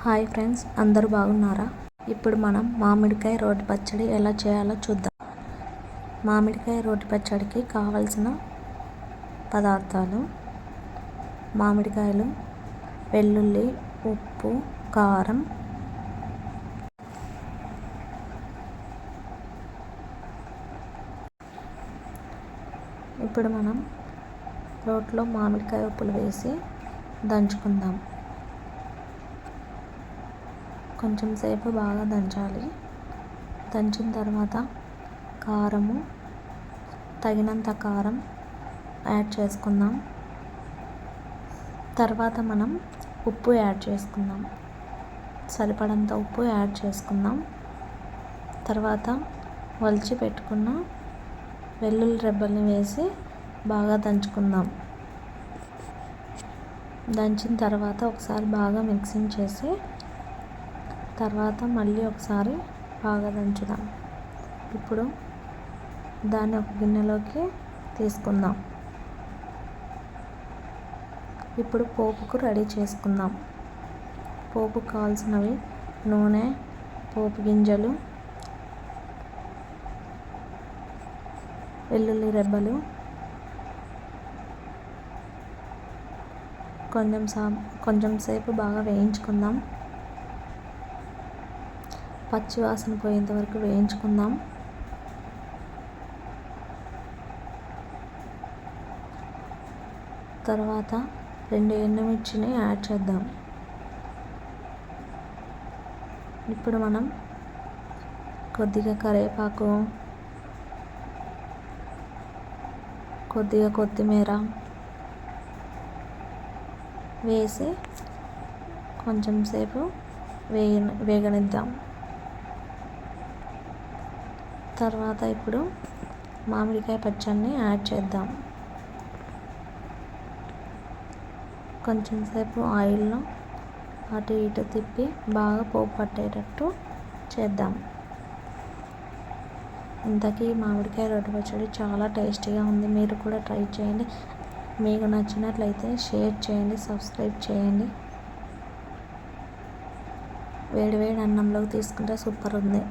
Hi friends, అందరూ బాగున్నారా? ఇప్పుడు మనం మామిడికాయ రోటి పచ్చడి ఎలా చేయాలో చూద్దాం. మామిడికాయ రోటి పచ్చడికి కావలసిన పదార్థాలు: మామిడికాయలు, వెల్లుల్లి, ఉప్పు, కారం. ఇప్పుడు మనం రోట్లో మామిడికాయ ఉప్పులు వేసి దంచుకుందాం. కొంచెం సేపు బాగా దంచాలి. దంచిన తర్వాత కారము, తగినంత కారం యాడ్ చేసుకుందాం. తర్వాత మనం ఉప్పు యాడ్ చేసుకుందాం. సరిపడంత ఉప్పు యాడ్ చేసుకుందాం. తర్వాత వలిచి పెట్టుకున్న వెల్లుల్లి రెబ్బల్ని వేసి బాగా దంచుకుందాం. దంచిన తర్వాత ఒకసారి బాగా మిక్సింగ్ చేసి తర్వాత మళ్ళీ ఒకసారి బాగా దంచుదాం. ఇప్పుడు దాన్ని ఒక గిన్నెలోకి తీసుకుందాం. ఇప్పుడు పోపుకు రెడీ చేసుకుందాం. పోపుకు కావాల్సినవి: నూనె, పోపు గింజలు, వెల్లుల్లి రెబ్బలు, కొంచెం సేపు బాగా వేయించుకుందాం. పచ్చివాసన పోయేంత వరకు వేయించుకుందాం. తర్వాత 2 ఎండుమిర్చిని యాడ్ చేద్దాం. ఇప్పుడు మనం కొద్దిగా కరివేపాకు, కొద్దిగా కొత్తిమీర వేసి కొంచెం సేపు వేగనిద్దాం. తర్వాత ఇప్పుడు మామిడికాయ పచ్చడిని యాడ్ చేద్దాం. కొంచెం సేపు ఆయిల్లో అటు ఇటు తిప్పి బాగా పోపు పట్టేటట్టు చేద్దాం. ఇంతకీ మామిడికాయ రోటి పచ్చడి చాలా టేస్టీగా ఉంది. మీరు కూడా ట్రై చేయండి. మీకు నచ్చినట్లయితే షేర్ చేయండి, సబ్స్క్రైబ్ చేయండి. వేడి వేడి అన్నంలోకి తీసుకుంటే సూపర్ ఉంది.